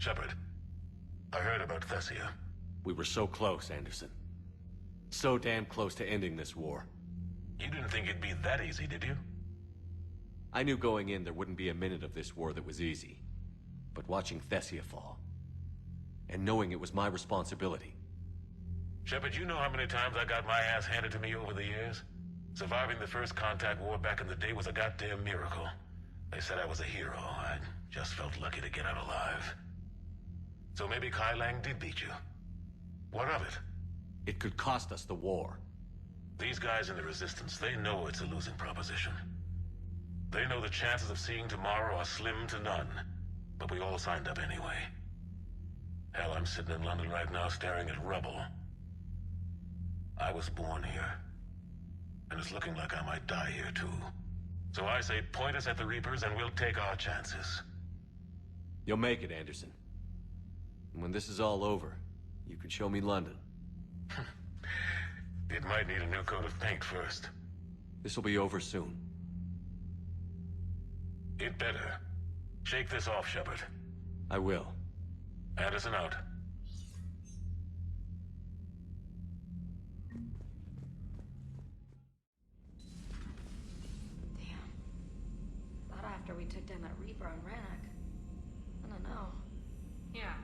Shepard, I heard about Thesia. We were so close, Anderson. So damn close to ending this war. You didn't think it'd be that easy, did you? I knew going in there wouldn't be a minute of this war that was easy. But watching Thesia fall, and knowing it was my responsibility. Shepard, you know how many times I got my ass handed to me over the years? Surviving the first contact war back in the day was a goddamn miracle. They said I was a hero. I just felt lucky to get out alive. So maybe Kai Lang did beat you. What of it? It could cost us the war. These guys in the Resistance, they know it's a losing proposition. They know the chances of seeing tomorrow are slim to none. But we all signed up anyway. Hell, I'm sitting in London right now staring at rubble. I was born here. And it's looking like I might die here too. So I say point us at the Reapers and we'll take our chances. You'll make it, Anderson. And when this is all over, you can show me London. It might need a new coat of paint first. This will be over soon. It better. Shake this off, Shepard. I will. Anderson out. Damn. Thought after we took down that Reaper on Rannoch. I don't know. Yeah,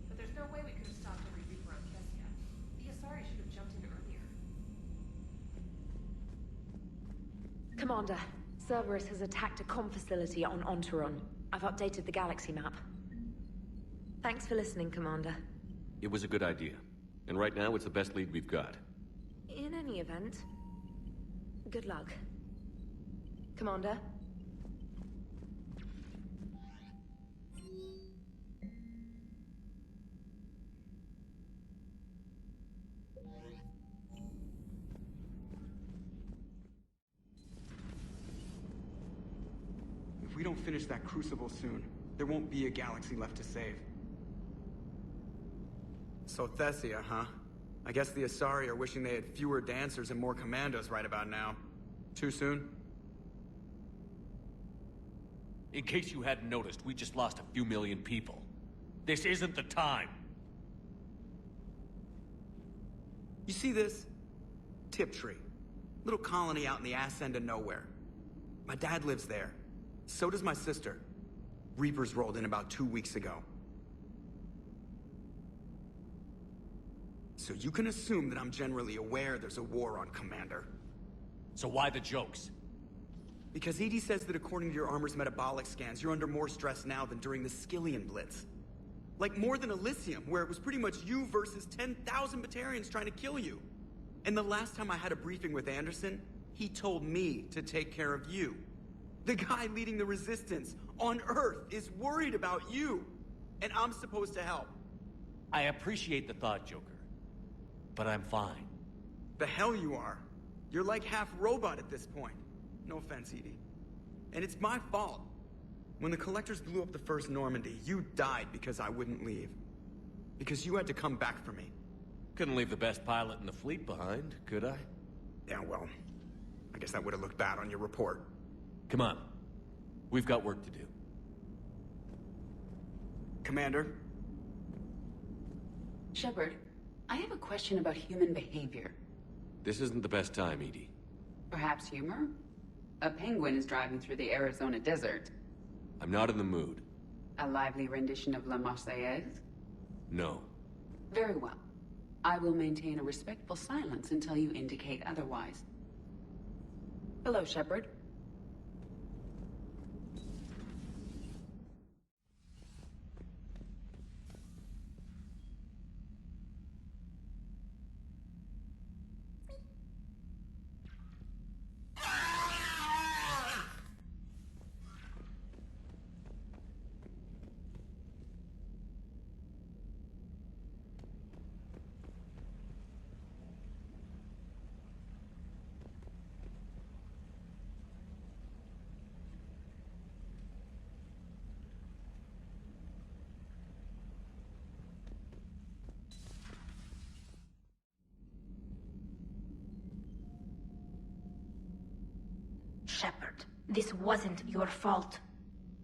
but there's no way we could have stopped every Reaper on Thesia. The Asari should have jumped in earlier. Commander, Cerberus has attacked a comm facility on Ontaron. I've updated the galaxy map. Thanks for listening, Commander. It was a good idea. And right now, it's the best lead we've got. In any event, good luck. Commander? If we don't finish that crucible soon, there won't be a galaxy left to save. So Thesia, huh? I guess the Asari are wishing they had fewer dancers and more commandos right about now. Too soon? In case you hadn't noticed, we just lost a few million people. This isn't the time. You see this? Tiptree. Little colony out in the ass end of nowhere. My dad lives there. So does my sister. Reapers rolled in about 2 weeks ago. So you can assume that I'm generally aware there's a war on, Commander. So why the jokes? Because EDI says that according to your armor's metabolic scans, you're under more stress now than during the Skillian Blitz. Like more than Elysium, where it was pretty much you versus 10,000 Batarians trying to kill you. And the last time I had a briefing with Anderson, he told me to take care of you. The guy leading the Resistance on Earth is worried about you. And I'm supposed to help. I appreciate the thought, Joker. But I'm fine. The hell you are. You're like half robot at this point. No offense, EDI. And it's my fault. When the Collectors blew up the first Normandy, you died because I wouldn't leave. Because you had to come back for me. Couldn't leave the best pilot in the fleet behind, could I? Yeah, well, I guess that would have looked bad on your report. Come on. We've got work to do. Commander? Shepard, I have a question about human behavior. This isn't the best time, EDI. Perhaps humor? A penguin is driving through the Arizona desert. I'm not in the mood. A lively rendition of La Marseillaise? No. Very well. I will maintain a respectful silence until you indicate otherwise. Hello, Shepard. Shepard, this wasn't your fault.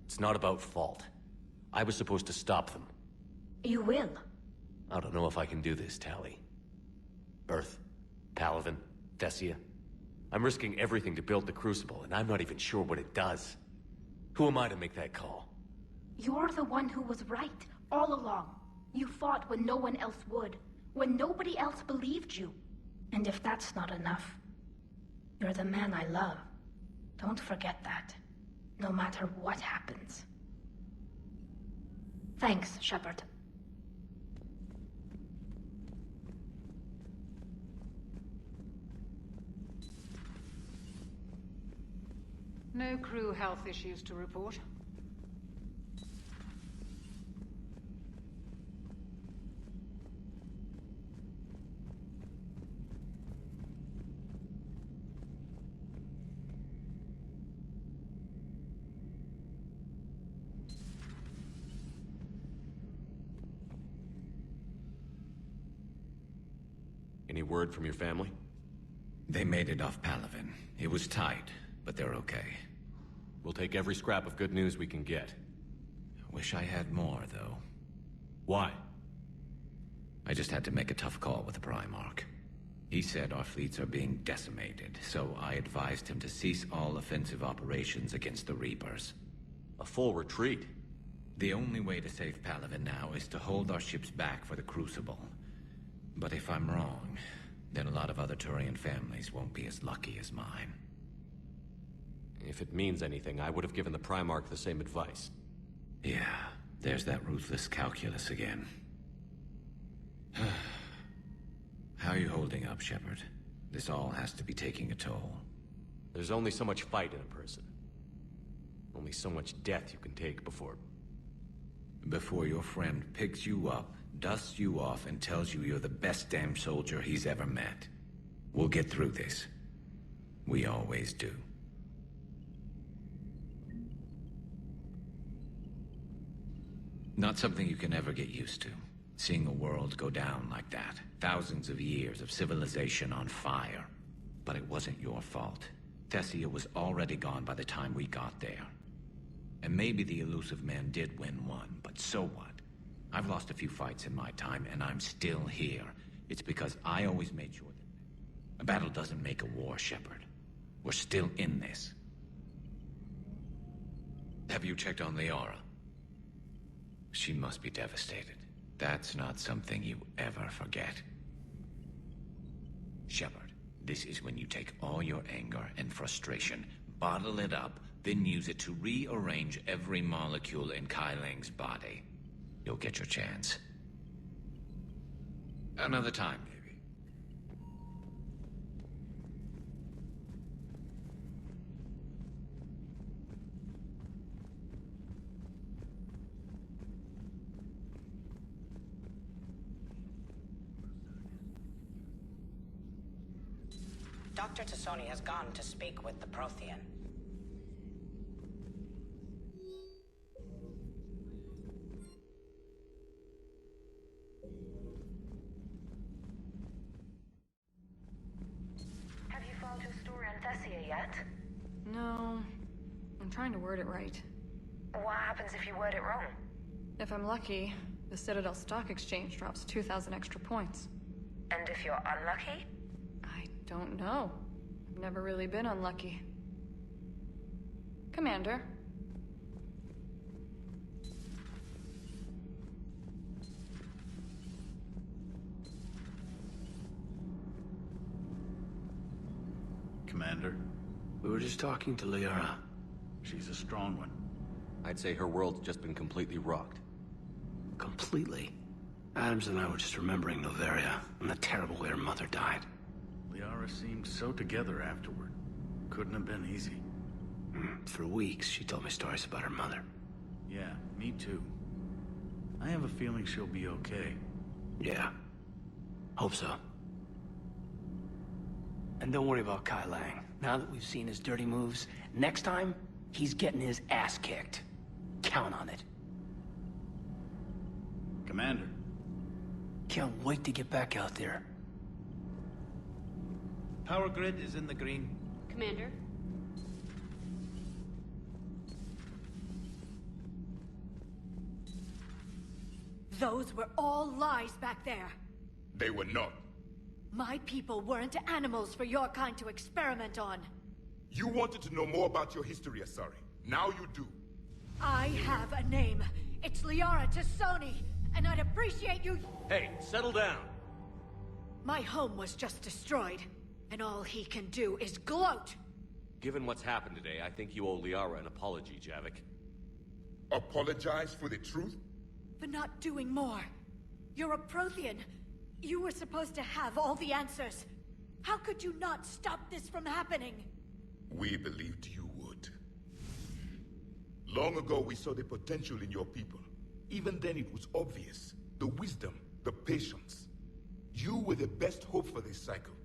It's not about fault. I was supposed to stop them. You will. I don't know if I can do this, Tali. Earth, Palaven, Thesia. I'm risking everything to build the Crucible, and I'm not even sure what it does. Who am I to make that call? You're the one who was right, all along. You fought when no one else would, when nobody else believed you. And if that's not enough, you're the man I love. Don't forget that, no matter what happens. Thanks, Shepard. No crew health issues to report. Any word from your family? They made it off Palaven. It was tight, but they're okay. We'll take every scrap of good news we can get. Wish I had more, though. Why? I just had to make a tough call with the Primarch. He said our fleets are being decimated, so I advised him to cease all offensive operations against the Reapers. A full retreat? The only way to save Palaven now is to hold our ships back for the Crucible. But if I'm wrong, then a lot of other Turian families won't be as lucky as mine. If it means anything, I would have given the Primarch the same advice. Yeah, there's that ruthless calculus again. How are you holding up, Shepard? This all has to be taking a toll. There's only so much fight in a person. Only so much death you can take before... Before your friend picks you up, dusts you off, and tells you you're the best damn soldier he's ever met. We'll get through this. We always do. Not something you can ever get used to. Seeing a world go down like that. Thousands of years of civilization on fire. But it wasn't your fault. Thesia was already gone by the time we got there. And maybe the elusive man did win one, but so what? I've lost a few fights in my time, and I'm still here. It's because I always made sure that... A battle doesn't make a war, Shepard. We're still in this. Have you checked on Liara? She must be devastated. That's not something you ever forget. Shepard, this is when you take all your anger and frustration, bottle it up, then use it to rearrange every molecule in Kai Ling's body. You'll get your chance. Another time, maybe. Dr. Tassoni has gone to speak with the Prothean. Have you found your story on Thesia yet? No. I'm trying to word it right. What happens if you word it wrong? If I'm lucky, the Citadel Stock Exchange drops 2,000 extra points. And if you're unlucky? I don't know. I've never really been unlucky. Commander. Commander? We were just talking to Liara. She's a strong one. I'd say her world's just been completely rocked. Completely? Adams and I were just remembering Noveria and the terrible way her mother died. Liara seemed so together afterward. Couldn't have been easy. For weeks, she told me stories about her mother. Yeah, me too. I have a feeling she'll be okay. Yeah. Hope so. And don't worry about Kai Lang. Now that we've seen his dirty moves, next time, he's getting his ass kicked. Count on it. Commander. Can't wait to get back out there. Power grid is in the green. Commander? Those were all lies back there. They were not. My people weren't animals for your kind to experiment on. You wanted to know more about your history, Asari. Now you do. I have a name. It's Liara Tassoni, and I'd appreciate you... Hey, settle down. My home was just destroyed, and all he can do is gloat. Given what's happened today, I think you owe Liara an apology, Javik. Apologize for the truth? For not doing more. You're a Prothean. You were supposed to have all the answers. How could you not stop this from happening? We believed you would. Long ago, we saw the potential in your people. Even then, it was obvious. The wisdom, the patience. You were the best hope for this cycle.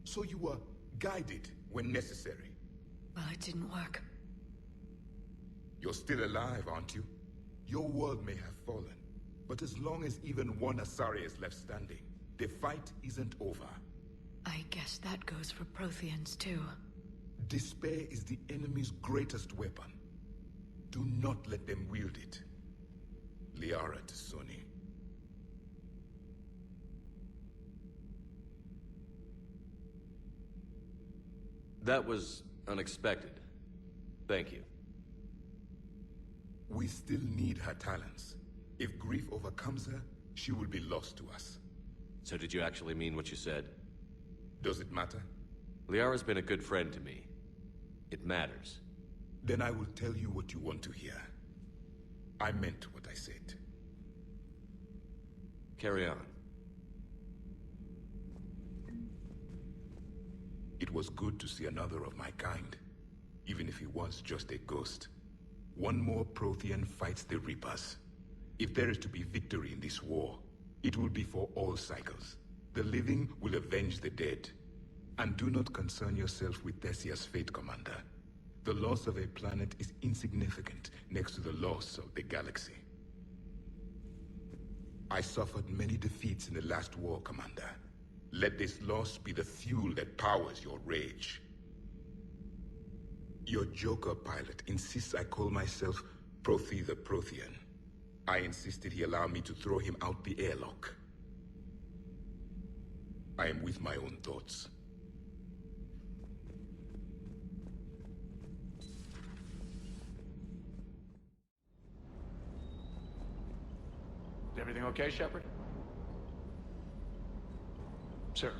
So you were guided when necessary. Well, it didn't work. You're still alive, aren't you? Your world may have fallen, but as long as even one Asari is left standing, the fight isn't over. I guess that goes for Protheans, too. Despair is the enemy's greatest weapon. Do not let them wield it. Liara Tassoni. That was unexpected. Thank you. We still need her talents. If grief overcomes her, she will be lost to us. So did you actually mean what you said? Does it matter? Liara's been a good friend to me. It matters. Then I will tell you what you want to hear. I meant what I said. Carry on. It was good to see another of my kind, even if he was just a ghost. One more Prothean fights the Reapers. If there is to be victory in this war, it will be for all cycles. The living will avenge the dead. And do not concern yourself with Thesia's fate, Commander. The loss of a planet is insignificant next to the loss of the galaxy. I suffered many defeats in the last war, Commander. Let this loss be the fuel that powers your rage. Your Joker pilot insists I call myself Prothe the Prothean. I insisted he allow me to throw him out the airlock. I am with my own thoughts. Is everything okay, Shepard? Sir.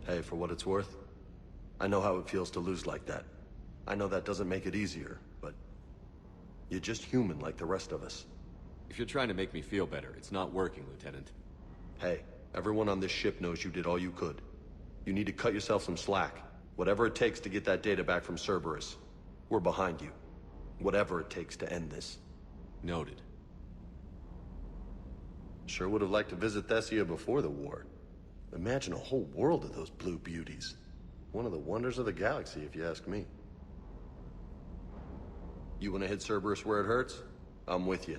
Hey, for what it's worth, I know how it feels to lose like that. I know that doesn't make it easier, but you're just human like the rest of us. If you're trying to make me feel better, it's not working, Lieutenant. Hey, everyone on this ship knows you did all you could. You need to cut yourself some slack. Whatever it takes to get that data back from Cerberus. We're behind you. Whatever it takes to end this. Noted. Sure would have liked to visit Thesia before the war. Imagine a whole world of those blue beauties. One of the wonders of the galaxy, if you ask me. You want to hit Cerberus where it hurts? I'm with you.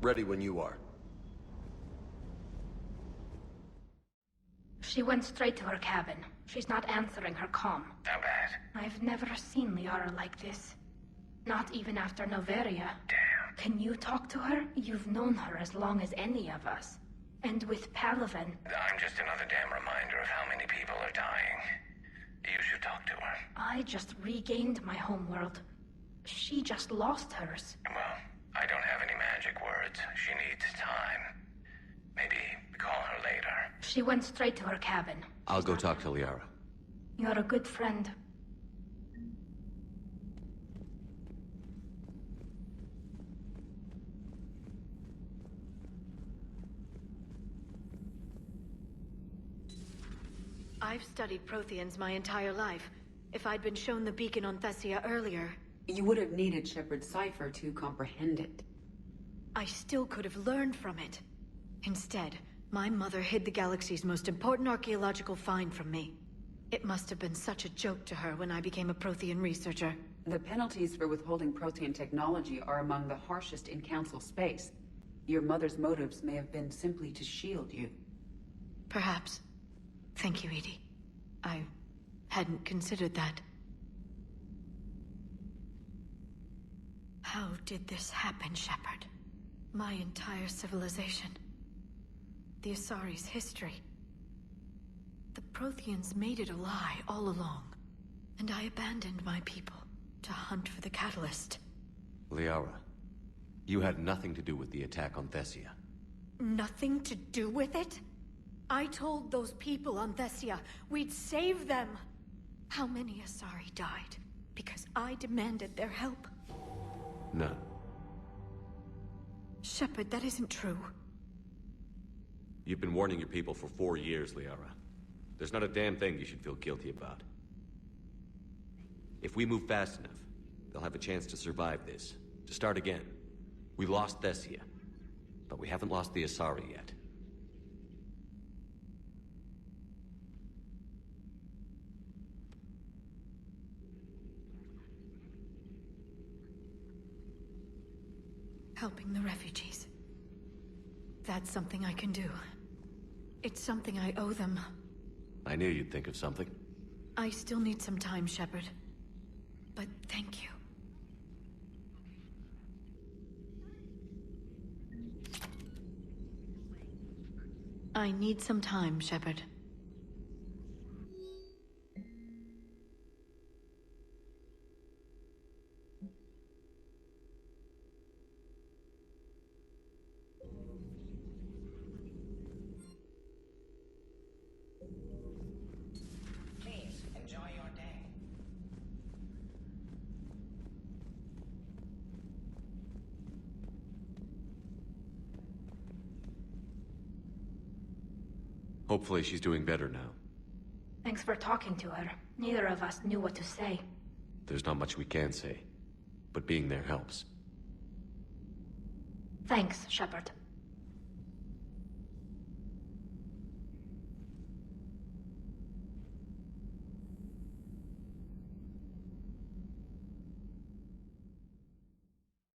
Ready when you are. She went straight to her cabin. She's not answering her comm. How bad? I've never seen Liara like this. Not even after Noveria. Damn. Can you talk to her? You've known her as long as any of us. And with Palaven. I'm just another damn reminder of how many people are dying. You should talk to her. I just regained my homeworld. She just lost hers. Well, I don't have any magic words. She needs time. Maybe call her later. She went straight to her cabin. I'll go talk to Liara. You're a good friend. I've studied Protheans my entire life. If I'd been shown the beacon on Thesia earlier... You would have needed Shepard's cipher to comprehend it. I still could have learned from it. Instead, my mother hid the galaxy's most important archaeological find from me. It must have been such a joke to her when I became a Prothean researcher. The penalties for withholding Prothean technology are among the harshest in Council space. Your mother's motives may have been simply to shield you. Perhaps. Thank you, Edie. I hadn't considered that. How did this happen, Shepard? My entire civilization. The Asari's history. The Protheans made it a lie all along. And I abandoned my people to hunt for the catalyst. Liara, you had nothing to do with the attack on Thesia. Nothing to do with it? I told those people on Thesia we'd save them. How many Asari died because I demanded their help? None. Shepard, that isn't true. You've been warning your people for 4 years, Liara. There's not a damn thing you should feel guilty about. If we move fast enough, they'll have a chance to survive this. To start again. We lost Thesia, but we haven't lost the Asari yet. Helping the refugees. That's something I can do. It's something I owe them. I knew you'd think of something. I still need some time, Shepard. But thank you. I need some time, Shepard. Please, enjoy your day. Hopefully she's doing better now. Thanks for talking to her. Neither of us knew what to say. There's not much we can say, but being there helps. Thanks, Shepard.